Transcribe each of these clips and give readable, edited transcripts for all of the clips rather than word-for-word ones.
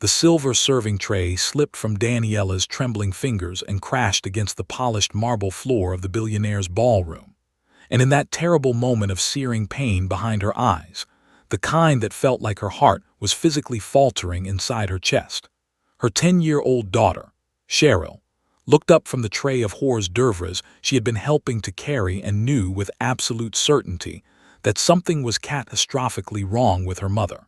The silver serving tray slipped from Daniela's trembling fingers and crashed against the polished marble floor of the billionaire's ballroom. And in that terrible moment of searing pain behind her eyes, the kind that felt like her heart was physically faltering inside her chest, her 10-year-old daughter, Cheryl, looked up from the tray of hors d'oeuvres she had been helping to carry and knew with absolute certainty that something was catastrophically wrong with her mother.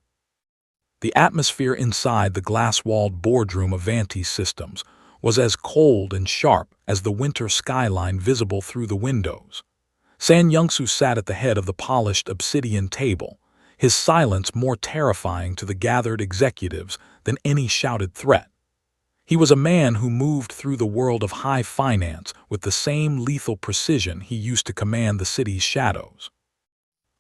The atmosphere inside the glass-walled boardroom of Vanti's Systems was as cold and sharp as the winter skyline visible through the windows. San Youngsu sat at the head of the polished obsidian table, his silence more terrifying to the gathered executives than any shouted threat. He was a man who moved through the world of high finance with the same lethal precision he used to command the city's shadows.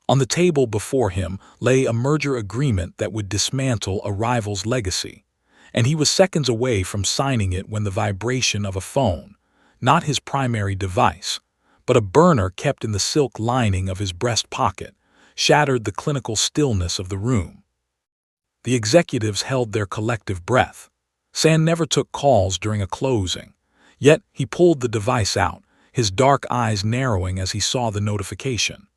On the table before him lay a merger agreement that would dismantle a rival's legacy, and he was seconds away from signing it when the vibration of a phone, not his primary device, but a burner kept in the silk lining of his breast pocket, shattered the clinical stillness of the room. The executives held their collective breath. San never took calls during a closing, yet he pulled the device out, his dark eyes narrowing as he saw the notification.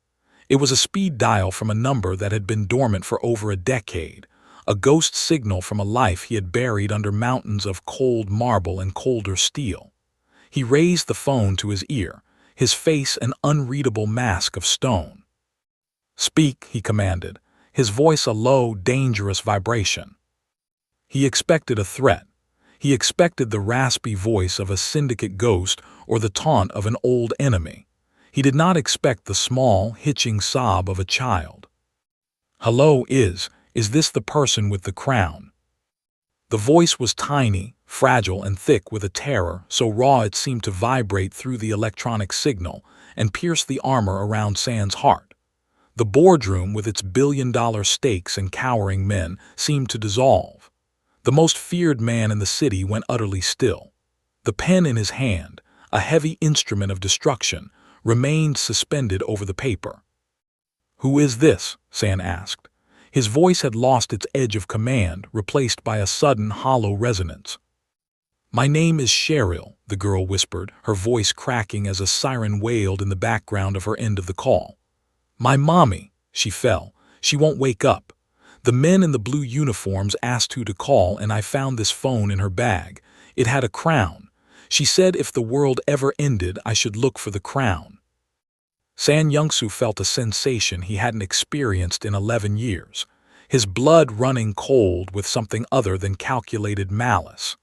It was a speed dial from a number that had been dormant for over a decade, a ghost signal from a life he had buried under mountains of cold marble and colder steel. He raised the phone to his ear, his face an unreadable mask of stone. "Speak," he commanded, his voice a low, dangerous vibration. He expected a threat. He expected the raspy voice of a syndicate ghost or the taunt of an old enemy. He did not expect the small, hitching sob of a child. "Hello, is this the person with the crown?" The voice was tiny, fragile, and thick with a terror so raw it seemed to vibrate through the electronic signal and pierce the armor around San's heart. The boardroom, with its billion-dollar stakes and cowering men, seemed to dissolve. The most feared man in the city went utterly still. The pen in his hand, a heavy instrument of destruction, remained suspended over the paper. "Who is this?" San asked. His voice had lost its edge of command, replaced by a sudden hollow resonance. "My name is Cheryl," the girl whispered, her voice cracking as a siren wailed in the background of her end of the call. "My mommy," she fell. "She won't wake up. The men in the blue uniforms asked who to call, and I found this phone in her bag. It had a crown. She said if the world ever ended, I should look for the crown." San Youngsu felt a sensation he hadn't experienced in 11 years, his blood running cold with something other than calculated malice.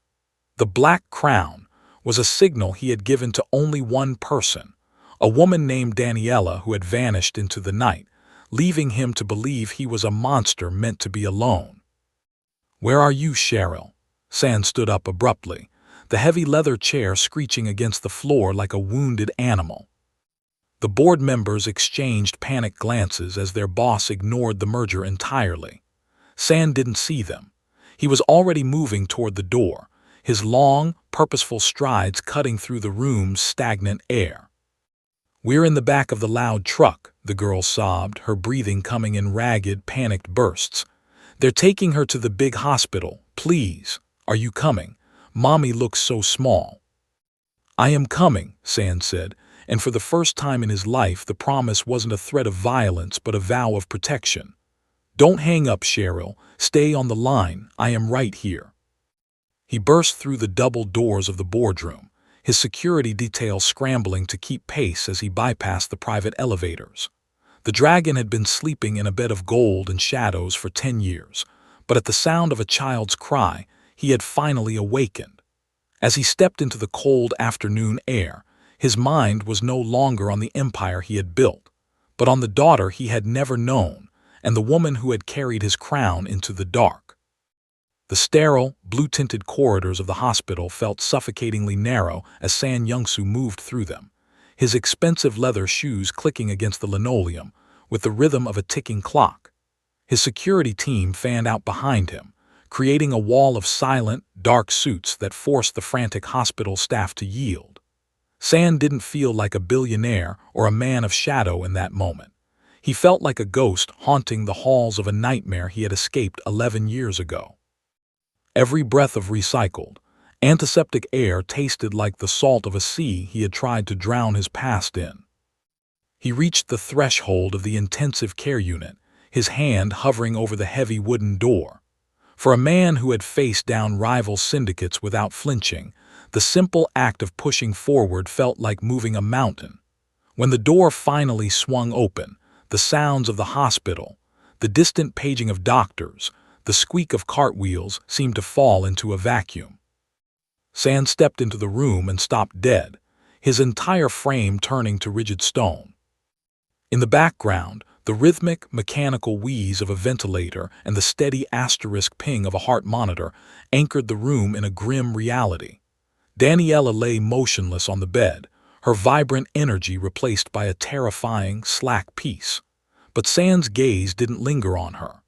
The black crown was a signal he had given to only one person, a woman named Daniela who had vanished into the night, leaving him to believe he was a monster meant to be alone. "Where are you, Cheryl?" San stood up abruptly, the heavy leather chair screeching against the floor like a wounded animal. The board members exchanged panicked glances as their boss ignored the merger entirely. San didn't see them. He was already moving toward the door, his long, purposeful strides cutting through the room's stagnant air. "We're in the back of the loud truck," the girl sobbed, her breathing coming in ragged, panicked bursts. "They're taking her to the big hospital. Please, are you coming? Mommy looks so small." "I am coming," San said, and for the first time in his life the promise wasn't a threat of violence but a vow of protection. "Don't hang up, Cheryl. Stay on the line. I am right here." He burst through the double doors of the boardroom, his security detail scrambling to keep pace as he bypassed the private elevators. The dragon had been sleeping in a bed of gold and shadows for 10 years, but at the sound of a child's cry, he had finally awakened. As he stepped into the cold afternoon air, his mind was no longer on the empire he had built, but on the daughter he had never known and the woman who had carried his crown into the dark. The sterile, blue-tinted corridors of the hospital felt suffocatingly narrow as San Youngsu moved through them, his expensive leather shoes clicking against the linoleum with the rhythm of a ticking clock. His security team fanned out behind him, creating a wall of silent, dark suits that forced the frantic hospital staff to yield. San didn't feel like a billionaire or a man of shadow in that moment. He felt like a ghost haunting the halls of a nightmare he had escaped 11 years ago. Every breath of recycled, antiseptic air tasted like the salt of a sea he had tried to drown his past in. He reached the threshold of the intensive care unit, his hand hovering over the heavy wooden door. For a man who had faced down rival syndicates without flinching, the simple act of pushing forward felt like moving a mountain. When the door finally swung open, the sounds of the hospital, the distant paging of doctors, the squeak of cartwheels seemed to fall into a vacuum. Sand stepped into the room and stopped dead, his entire frame turning to rigid stone. In the background, the rhythmic, mechanical wheeze of a ventilator and the steady asterisk ping of a heart monitor anchored the room in a grim reality. Daniela lay motionless on the bed, her vibrant energy replaced by a terrifying, slack peace. But Sand's gaze didn't linger on her.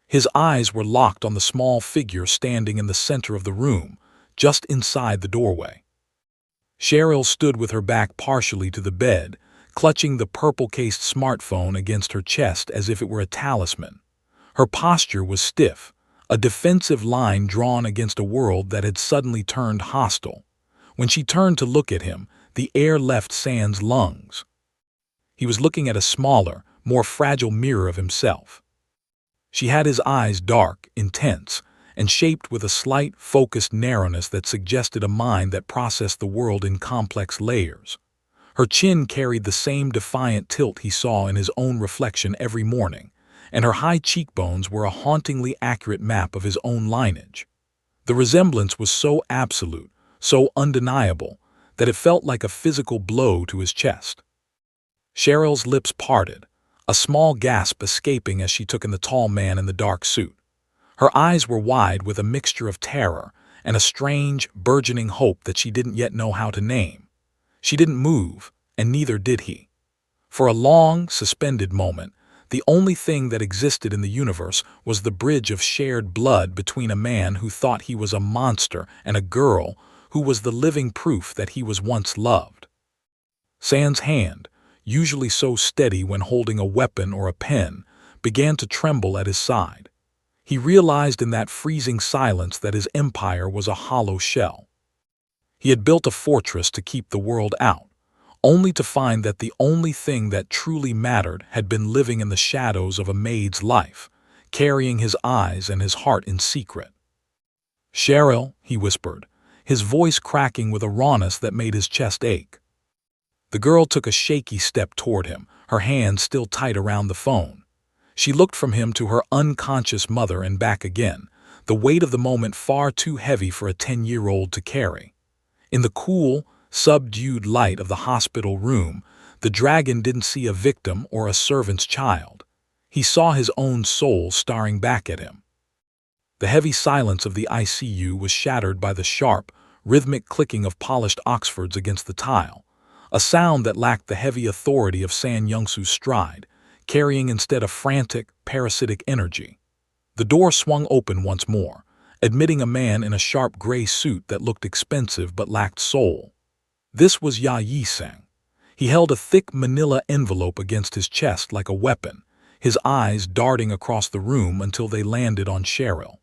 His eyes were locked on the small figure standing in the center of the room, just inside the doorway. Cheryl stood with her back partially to the bed, clutching the purple-cased smartphone against her chest as if it were a talisman. Her posture was stiff, a defensive line drawn against a world that had suddenly turned hostile. When she turned to look at him, the air left Sand's lungs. He was looking at a smaller, more fragile mirror of himself. She had his eyes dark, intense, and shaped with a slight, focused narrowness that suggested a mind that processed the world in complex layers. Her chin carried the same defiant tilt he saw in his own reflection every morning, and her high cheekbones were a hauntingly accurate map of his own lineage. The resemblance was so absolute, so undeniable, that it felt like a physical blow to his chest. Cheryl's lips parted, a small gasp escaping as she took in the tall man in the dark suit. Her eyes were wide with a mixture of terror and a strange, burgeoning hope that she didn't yet know how to name. She didn't move, and neither did he. For a long, suspended moment, the only thing that existed in the universe was the bridge of shared blood between a man who thought he was a monster and a girl who was the living proof that he was once loved. Sand's hand, usually so steady when holding a weapon or a pen, began to tremble at his side. He realized in that freezing silence that his empire was a hollow shell. He had built a fortress to keep the world out, only to find that the only thing that truly mattered had been living in the shadows of a maid's life, carrying his eyes and his heart in secret. "Cheryl," he whispered, his voice cracking with a rawness that made his chest ache. The girl took a shaky step toward him, her hand still tight around the phone. She looked from him to her unconscious mother and back again, the weight of the moment far too heavy for a 10-year-old to carry. In the cool, subdued light of the hospital room, the dragon didn't see a victim or a servant's child. He saw his own soul staring back at him. The heavy silence of the ICU was shattered by the sharp, rhythmic clicking of polished Oxfords against the tile, a sound that lacked the heavy authority of San Youngsu's stride, carrying instead a frantic, parasitic energy. The door swung open once more, admitting a man in a sharp gray suit that looked expensive but lacked soul. This was Ya Yi-Seng. He held a thick manila envelope against his chest like a weapon, his eyes darting across the room until they landed on Cheryl.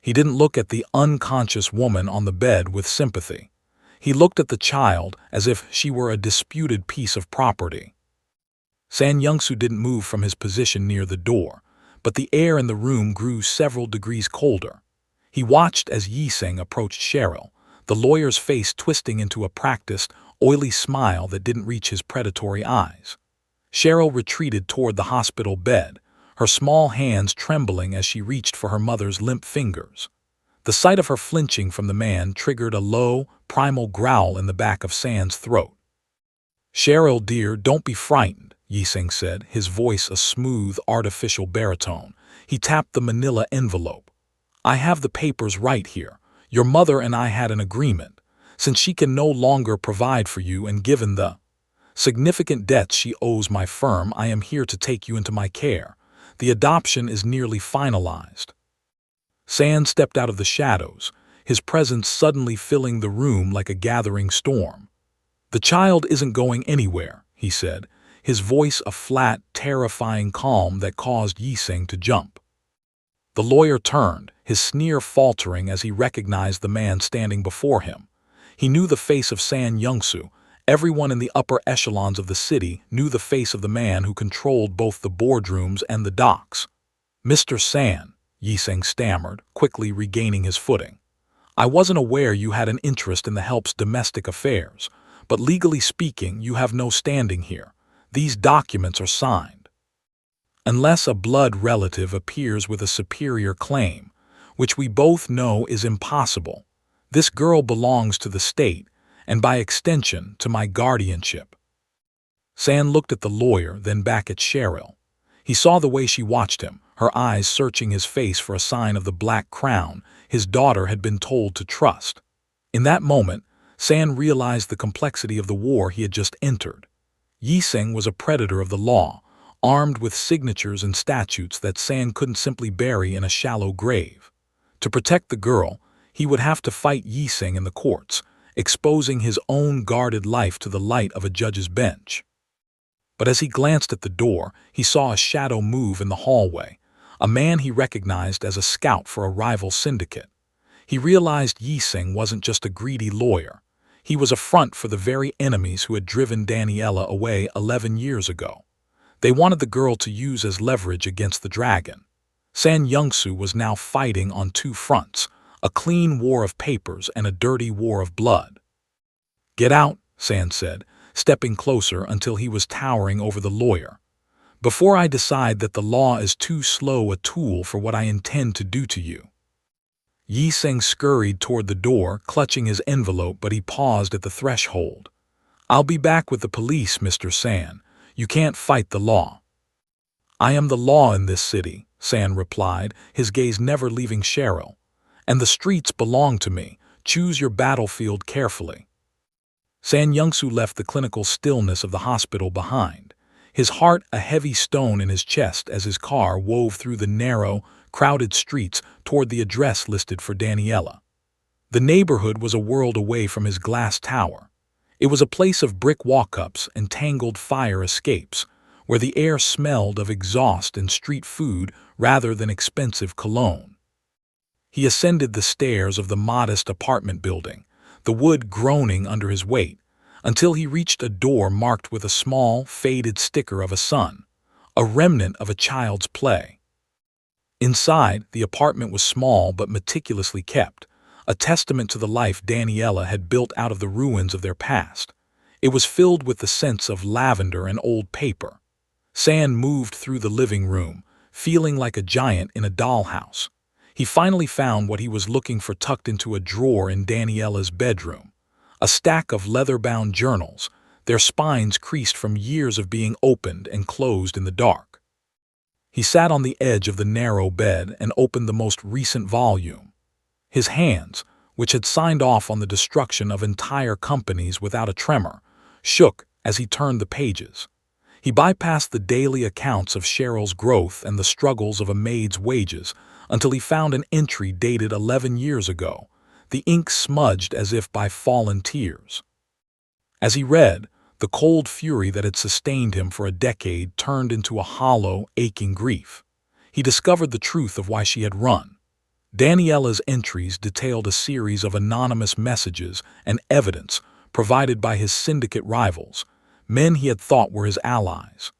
He didn't look at the unconscious woman on the bed with sympathy. He looked at the child as if she were a disputed piece of property. San Youngsu didn't move from his position near the door, but the air in the room grew several degrees colder. He watched as Yi-Seng approached Cheryl, the lawyer's face twisting into a practiced, oily smile that didn't reach his predatory eyes. Cheryl retreated toward the hospital bed, her small hands trembling as she reached for her mother's limp fingers. The sight of her flinching from the man triggered a low, primal growl in the back of San's throat. "Cheryl, dear, don't be frightened," Yi-Seng said, his voice a smooth, artificial baritone. He tapped the manila envelope. "I have the papers right here. Your mother and I had an agreement. Since she can no longer provide for you and given the significant debts she owes my firm, I am here to take you into my care. The adoption is nearly finalized." San stepped out of the shadows, his presence suddenly filling the room like a gathering storm. "The child isn't going anywhere," he said, his voice a flat, terrifying calm that caused Yi-Seng to jump. The lawyer turned, his sneer faltering as he recognized the man standing before him. He knew the face of San Youngsu. Everyone in the upper echelons of the city knew the face of the man who controlled both the boardrooms and the docks. "Mr. San," Yiseng stammered, quickly regaining his footing. "I wasn't aware you had an interest in the help's domestic affairs, but legally speaking, you have no standing here. These documents are signed. Unless a blood relative appears with a superior claim, which we both know is impossible. This girl belongs to the state, and by extension, to my guardianship." San looked at the lawyer, then back at Cheryl. He saw the way she watched him, her eyes searching his face for a sign of the black crown his daughter had been told to trust. In that moment, San realized the complexity of the war he had just entered. Yiseng was a predator of the law, armed with signatures and statutes that San couldn't simply bury in a shallow grave. To protect the girl, he would have to fight Yiseng in the courts, exposing his own guarded life to the light of a judge's bench. But as he glanced at the door, he saw a shadow move in the hallway, a man he recognized as a scout for a rival syndicate. He realized Yiseng wasn't just a greedy lawyer. He was a front for the very enemies who had driven Daniela away 11 years ago. They wanted the girl to use as leverage against the dragon. San Youngsu was now fighting on two fronts, a clean war of papers and a dirty war of blood. "Get out," San said, stepping closer until he was towering over the lawyer. "Before I decide that the law is too slow a tool for what I intend to do to you." Yiseng scurried toward the door, clutching his envelope, but he paused at the threshold. "I'll be back with the police, Mr. San. You can't fight the law." "I am the law in this city," San replied, his gaze never leaving Cheryl. "And the streets belong to me. Choose your battlefield carefully." San Youngsu left the clinical stillness of the hospital behind, his heart a heavy stone in his chest as his car wove through the narrow, crowded streets toward the address listed for Daniela. The neighborhood was a world away from his glass tower. It was a place of brick walk-ups and tangled fire escapes, where the air smelled of exhaust and street food rather than expensive cologne. He ascended the stairs of the modest apartment building, the wood groaning under his weight, until he reached a door marked with a small, faded sticker of a sun, a remnant of a child's play. Inside, the apartment was small but meticulously kept, a testament to the life Daniela had built out of the ruins of their past. It was filled with the scents of lavender and old paper. San moved through the living room, feeling like a giant in a dollhouse. He finally found what he was looking for tucked into a drawer in Daniela's bedroom. A stack of leather-bound journals, their spines creased from years of being opened and closed in the dark. He sat on the edge of the narrow bed and opened the most recent volume. His hands, which had signed off on the destruction of entire companies without a tremor, shook as he turned the pages. He bypassed the daily accounts of Cheryl's growth and the struggles of a maid's wages until he found an entry dated 11 years ago, the ink smudged as if by fallen tears. As he read, the cold fury that had sustained him for a decade turned into a hollow, aching grief. He discovered the truth of why she had run. Daniela's entries detailed a series of anonymous messages and evidence provided by his syndicate rivals, men he had thought were his allies.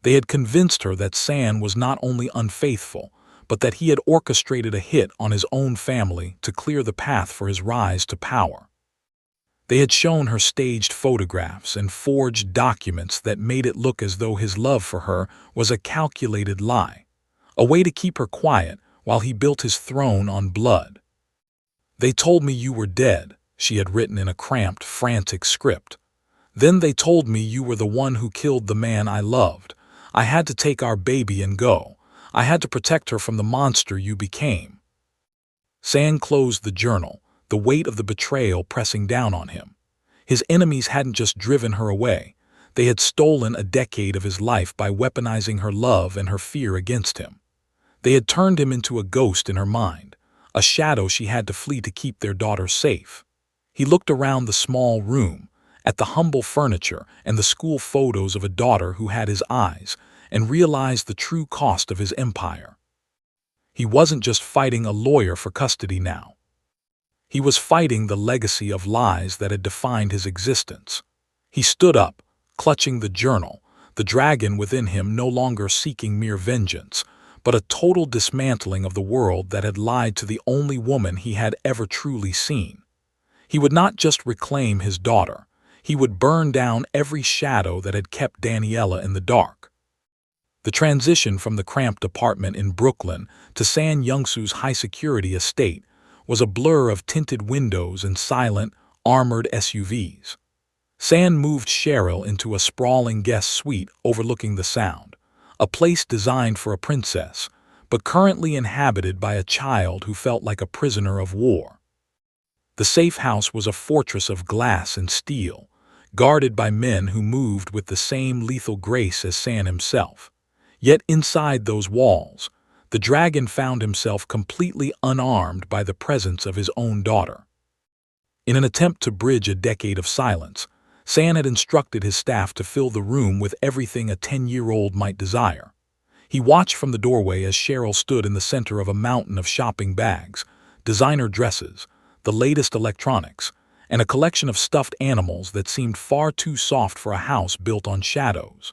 They had convinced her that San was not only unfaithful, but that he had orchestrated a hit on his own family to clear the path for his rise to power. They had shown her staged photographs and forged documents that made it look as though his love for her was a calculated lie, a way to keep her quiet while he built his throne on blood. "They told me you were dead," she had written in a cramped, frantic script. "Then they told me you were the one who killed the man I loved. I had to take our baby and go. I had to protect her from the monster you became." San closed the journal, the weight of the betrayal pressing down on him. His enemies hadn't just driven her away. They had stolen a decade of his life by weaponizing her love and her fear against him. They had turned him into a ghost in her mind, a shadow she had to flee to keep their daughter safe. He looked around the small room, at the humble furniture and the school photos of a daughter who had his eyes, and realized the true cost of his empire. He wasn't just fighting a lawyer for custody now. He was fighting the legacy of lies that had defined his existence. He stood up, clutching the journal, the dragon within him no longer seeking mere vengeance, but a total dismantling of the world that had lied to the only woman he had ever truly seen. He would not just reclaim his daughter, he would burn down every shadow that had kept Daniela in the dark. The transition from the cramped apartment in Brooklyn to San Youngsu's high-security estate was a blur of tinted windows and silent, armored SUVs. San moved Cheryl into a sprawling guest suite overlooking the Sound, a place designed for a princess, but currently inhabited by a child who felt like a prisoner of war. The safe house was a fortress of glass and steel, guarded by men who moved with the same lethal grace as San himself. Yet inside those walls, the dragon found himself completely unarmed by the presence of his own daughter. In an attempt to bridge a decade of silence, San had instructed his staff to fill the room with everything a 10-year-old might desire. He watched from the doorway as Cheryl stood in the center of a mountain of shopping bags, designer dresses, the latest electronics, and a collection of stuffed animals that seemed far too soft for a house built on shadows.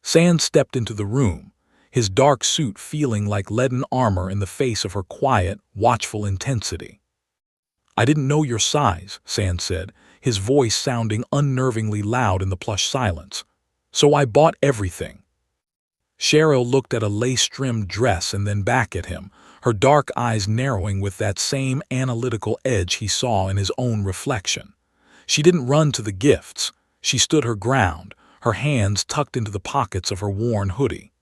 San stepped into the room, his dark suit feeling like leaden armor in the face of her quiet, watchful intensity. "I didn't know your size," San said, his voice sounding unnervingly loud in the plush silence. "So I bought everything." Cheryl looked at a lace-trimmed dress and then back at him, her dark eyes narrowing with that same analytical edge he saw in his own reflection. She didn't run to the gifts. She stood her ground, her hands tucked into the pockets of her worn hoodie.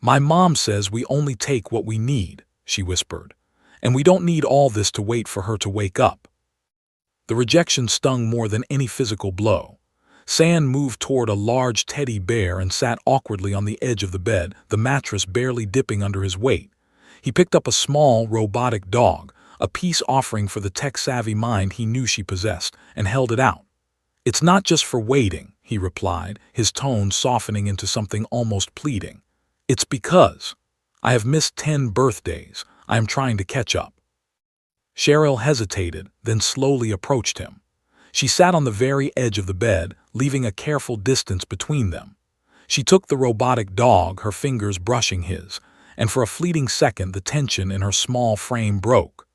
"My mom says we only take what we need," she whispered, "and we don't need all this to wait for her to wake up." The rejection stung more than any physical blow. San moved toward a large teddy bear and sat awkwardly on the edge of the bed, the mattress barely dipping under his weight. He picked up a small, robotic dog, a peace offering for the tech-savvy mind he knew she possessed, and held it out. "It's not just for waiting," he replied, his tone softening into something almost pleading. "It's because I have missed 10 birthdays. I am trying to catch up." Cheryl hesitated, then slowly approached him. She sat on the very edge of the bed, leaving a careful distance between them. She took the robotic dog, her fingers brushing his, and for a fleeting second the tension in her small frame broke.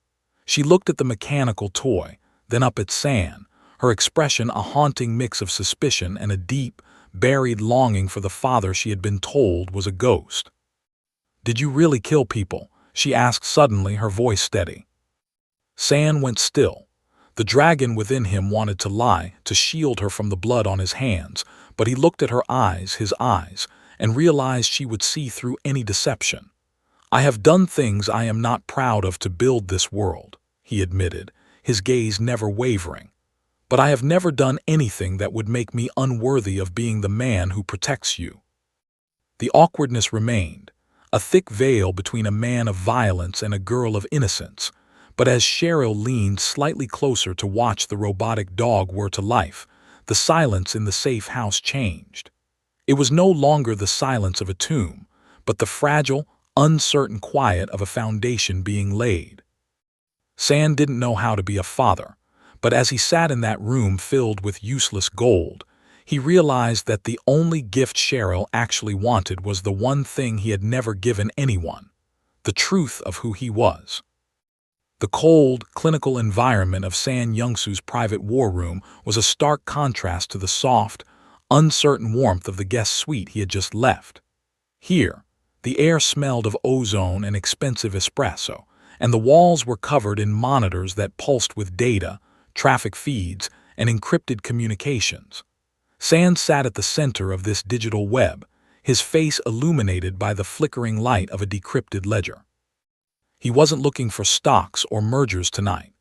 She looked at the mechanical toy, then up at San, her expression a haunting mix of suspicion and a deep, buried longing for the father she had been told was a ghost. "Did you really kill people?" she asked suddenly, her voice steady. San went still. The dragon within him wanted to lie, to shield her from the blood on his hands, but he looked at her eyes, his eyes, and realized she would see through any deception. "I have done things I am not proud of to build this world," he admitted, his gaze never wavering. "But I have never done anything that would make me unworthy of being the man who protects you." The awkwardness remained, a thick veil between a man of violence and a girl of innocence. But as Cheryl leaned slightly closer to watch the robotic dog whir to life, the silence in the safe house changed. It was no longer the silence of a tomb, but the fragile, uncertain quiet of a foundation being laid. San didn't know how to be a father, but as he sat in that room filled with useless gold, he realized that the only gift Cheryl actually wanted was the one thing he had never given anyone: the truth of who he was. The cold, clinical environment of San Youngsu's private war room was a stark contrast to the soft, uncertain warmth of the guest suite he had just left. Here, the air smelled of ozone and expensive espresso, and the walls were covered in monitors that pulsed with data, traffic feeds, and encrypted communications. San sat at the center of this digital web, his face illuminated by the flickering light of a decrypted ledger. He wasn't looking for stocks or mergers tonight.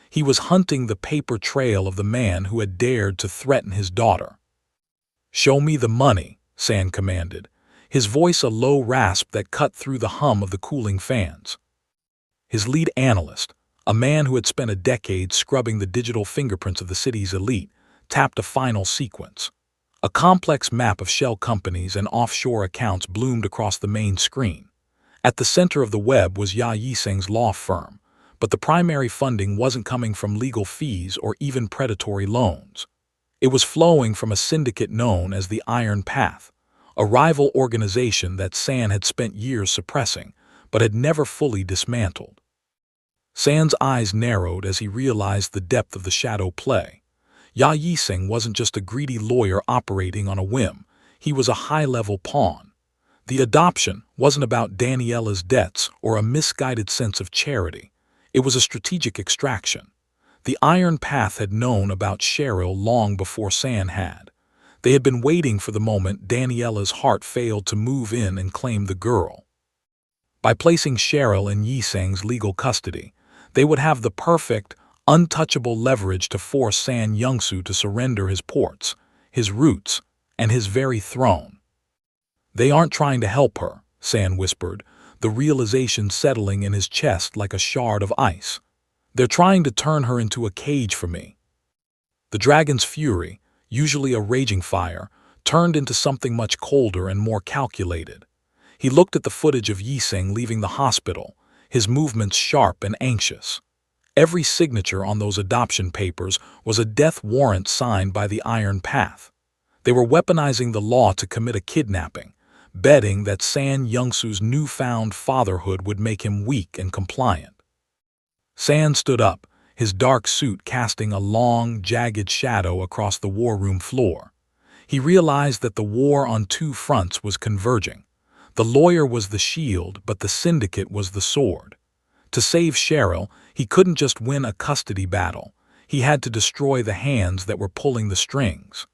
He was hunting the paper trail of the man who had dared to threaten his daughter. "Show me the money," San commanded, his voice a low rasp that cut through the hum of the cooling fans. His lead analyst, a man who had spent a decade scrubbing the digital fingerprints of the city's elite, tapped a final sequence. A complex map of shell companies and offshore accounts bloomed across the main screen. At the center of the web was Ya Yiseng's law firm, but the primary funding wasn't coming from legal fees or even predatory loans. It was flowing from a syndicate known as the Iron Path, a rival organization that San had spent years suppressing, but had never fully dismantled. San's eyes narrowed as he realized the depth of the shadow play. Ya Yiseng wasn't just a greedy lawyer operating on a whim, he was a high-level pawn. The adoption wasn't about Daniela's debts or a misguided sense of charity. It was a strategic extraction. The Iron Path had known about Cheryl long before San had. They had been waiting for the moment Daniela's heart failed to move in and claim the girl. By placing Cheryl in Yiseng's legal custody, they would have the perfect, untouchable leverage to force San Yongsu to surrender his ports, his roots, and his very throne. "They aren't trying to help her," San whispered, the realization settling in his chest like a shard of ice. "They're trying to turn her into a cage for me." The dragon's fury, usually a raging fire, turned into something much colder and more calculated. He looked at the footage of Yiseng leaving the hospital, his movements sharp and anxious. Every signature on those adoption papers was a death warrant signed by the Iron Path. They were weaponizing the law to commit a kidnapping, betting that San Yongsu's newfound fatherhood would make him weak and compliant. San stood up, his dark suit casting a long, jagged shadow across the war room floor. He realized that the war on two fronts was converging. The lawyer was the shield, but the syndicate was the sword. To save Cheryl, he couldn't just win a custody battle. He had to destroy the hands that were pulling the strings.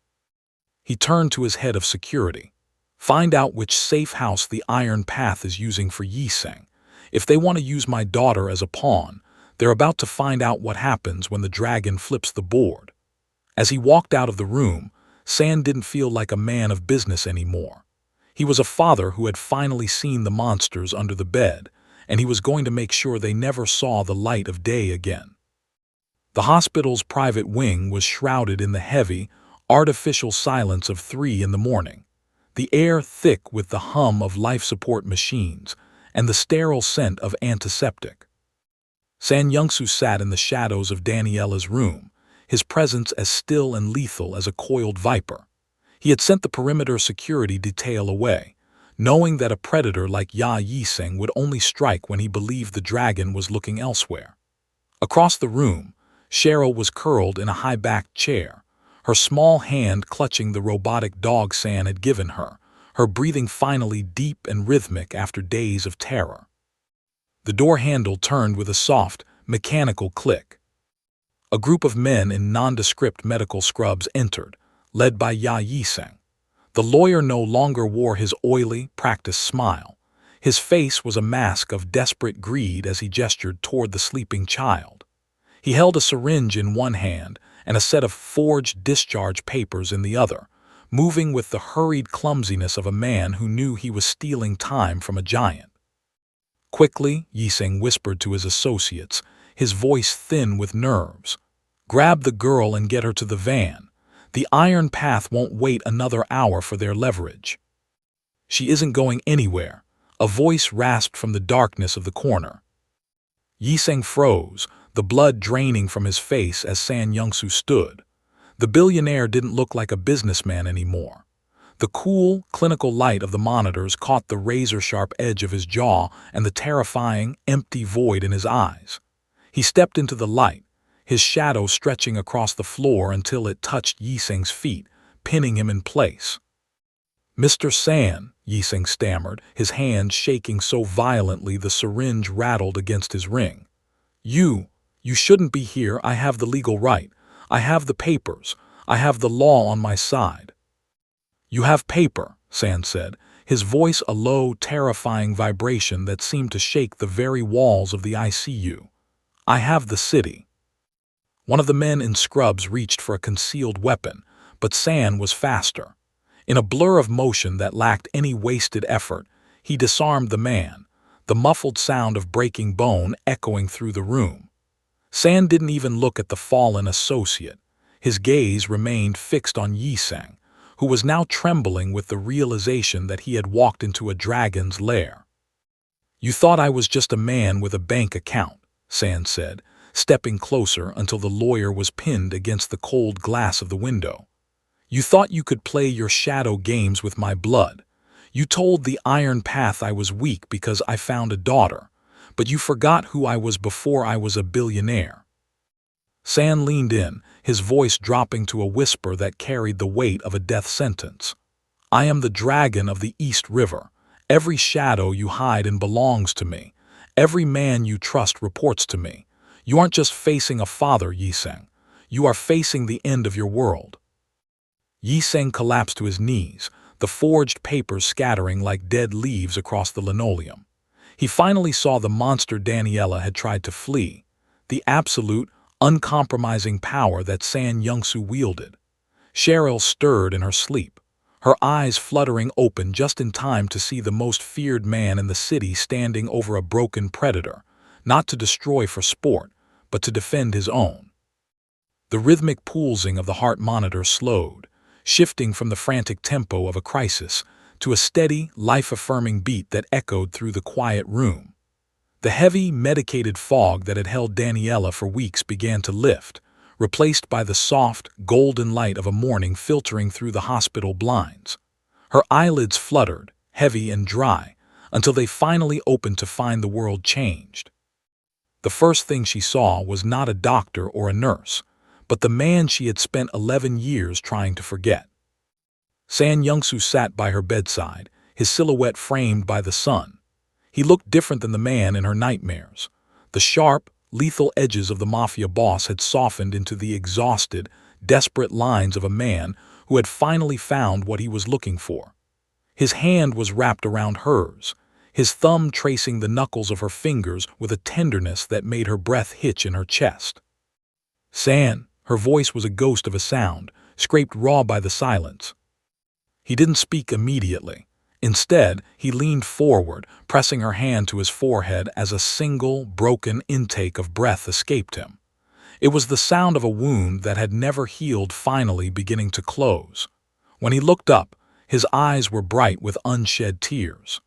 He turned to his head of security. "Find out which safe house the Iron Path is using for Yiseng. If they want to use my daughter as a pawn, they're about to find out what happens when the dragon flips the board." As he walked out of the room, San didn't feel like a man of business anymore. He was a father who had finally seen the monsters under the bed, and he was going to make sure they never saw the light of day again. The hospital's private wing was shrouded in the heavy, artificial silence of 3 in the morning, the air thick with the hum of life support machines and the sterile scent of antiseptic. San Yongsu sat in the shadows of Daniela's room, his presence as still and lethal as a coiled viper. He had sent the perimeter security detail away, knowing that a predator like Ya Yiseng would only strike when he believed the dragon was looking elsewhere. Across the room, Cheryl was curled in a high-backed chair, her small hand clutching the robotic dog San had given her, her breathing finally deep and rhythmic after days of terror. The door handle turned with a soft, mechanical click. A group of men in nondescript medical scrubs entered, led by Ya Yiseng. The lawyer no longer wore his oily, practiced smile. His face was a mask of desperate greed as he gestured toward the sleeping child. He held a syringe in one hand and a set of forged discharge papers in the other, moving with the hurried clumsiness of a man who knew he was stealing time from a giant. Quickly, Yiseng whispered to his associates, his voice thin with nerves. "Grab the girl and get her to the van. The Iron Path won't wait another hour for their leverage." "She isn't going anywhere," a voice rasped from the darkness of the corner. Yiseng froze, the blood draining from his face as San Yongsu stood. The billionaire didn't look like a businessman anymore. The cool, clinical light of the monitors caught the razor-sharp edge of his jaw and the terrifying, empty void in his eyes. He stepped into the light, his shadow stretching across the floor until it touched Yiseng's feet, pinning him in place. "Mr. San," Yiseng stammered, his hand shaking so violently the syringe rattled against his ring. You shouldn't be here. I have the legal right. I have the papers. I have the law on my side." "You have paper," San said, his voice a low, terrifying vibration that seemed to shake the very walls of the ICU. "I have the city." One of the men in scrubs reached for a concealed weapon, but San was faster. In a blur of motion that lacked any wasted effort, he disarmed the man, the muffled sound of breaking bone echoing through the room. San didn't even look at the fallen associate. His gaze remained fixed on Yiseng, who was now trembling with the realization that he had walked into a dragon's lair. You thought I was just a man with a bank account, San said, stepping closer until the lawyer was pinned against the cold glass of the window. You thought you could play your shadow games with my blood. You told the Iron Path I was weak because I found a daughter, but you forgot who I was before I was a billionaire. San leaned in, his voice dropping to a whisper that carried the weight of a death sentence. I am the dragon of the East River. Every shadow you hide in belongs to me. Every man you trust reports to me. You aren't just facing a father, Yiseng. You are facing the end of your world. Yiseng collapsed to his knees, the forged papers scattering like dead leaves across the linoleum. He finally saw the monster Daniela had tried to flee, the absolute, uncompromising power that San Yungsu wielded. Cheryl stirred in her sleep, her eyes fluttering open just in time to see the most feared man in the city standing over a broken predator, not to destroy for sport, but to defend his own. The rhythmic pulsing of the heart monitor slowed, shifting from the frantic tempo of a crisis to a steady, life-affirming beat that echoed through the quiet room. The heavy, medicated fog that had held Daniela for weeks began to lift, replaced by the soft, golden light of a morning filtering through the hospital blinds. Her eyelids fluttered, heavy and dry, until they finally opened to find the world changed. The first thing she saw was not a doctor or a nurse, but the man she had spent 11 years trying to forget. San Yungsu sat by her bedside, his silhouette framed by the sun. He looked different than the man in her nightmares. The sharp, lethal edges of the Mafia boss had softened into the exhausted, desperate lines of a man who had finally found what he was looking for. His hand was wrapped around hers, his thumb tracing the knuckles of her fingers with a tenderness that made her breath hitch in her chest. San, her voice was a ghost of a sound, scraped raw by the silence. He didn't speak immediately. Instead, he leaned forward, pressing her hand to his forehead as a single, broken intake of breath escaped him. It was the sound of a wound that had never healed finally beginning to close. When he looked up, his eyes were bright with unshed tears.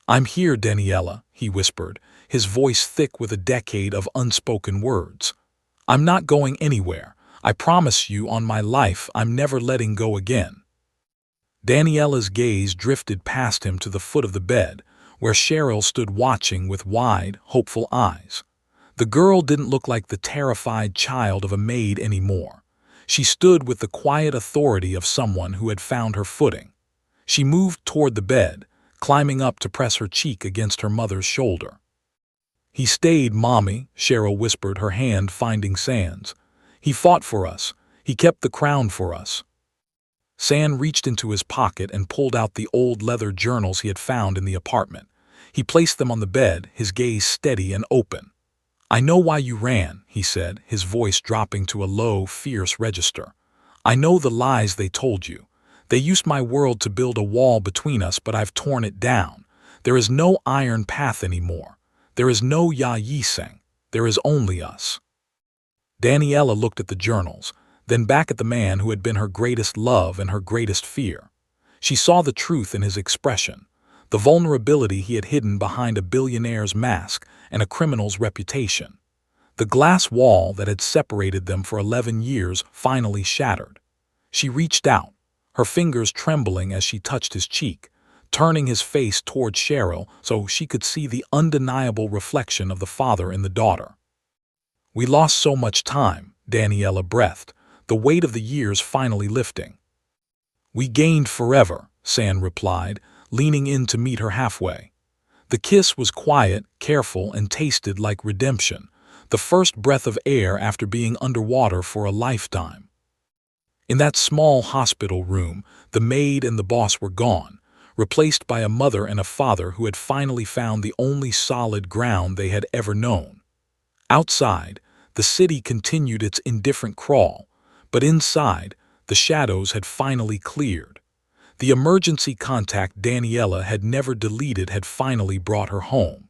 I'm here, Daniela, he whispered, his voice thick with a decade of unspoken words. I'm not going anywhere. I promise you on my life I'm never letting go again. Daniela's gaze drifted past him to the foot of the bed, where Cheryl stood watching with wide, hopeful eyes. The girl didn't look like the terrified child of a maid anymore. She stood with the quiet authority of someone who had found her footing. She moved toward the bed, climbing up to press her cheek against her mother's shoulder. He stayed, Mommy, Cheryl whispered, her hand finding San's. He fought for us. He kept the crown for us. San reached into his pocket and pulled out the old leather journals he had found in the apartment. He placed them on the bed, his gaze steady and open. I know why you ran, he said, his voice dropping to a low, fierce register. I know the lies they told you. They used my world to build a wall between us, but I've torn it down. There is no Iron Path anymore. There is no Ya Yiseng. There is only us. Daniela looked at the journals, then back at the man who had been her greatest love and her greatest fear. She saw the truth in his expression, the vulnerability he had hidden behind a billionaire's mask and a criminal's reputation. The glass wall that had separated them for 11 years finally shattered. She reached out, her fingers trembling as she touched his cheek, turning his face toward Cheryl so she could see the undeniable reflection of the father in the daughter. We lost so much time, Daniela breathed, the weight of the years finally lifting. We gained forever, San replied, leaning in to meet her halfway. The kiss was quiet, careful, and tasted like redemption, the first breath of air after being underwater for a lifetime. In that small hospital room, the maid and the boss were gone, replaced by a mother and a father who had finally found the only solid ground they had ever known. Outside, the city continued its indifferent crawl, but inside, the shadows had finally cleared. The emergency contact Daniela had never deleted had finally brought her home.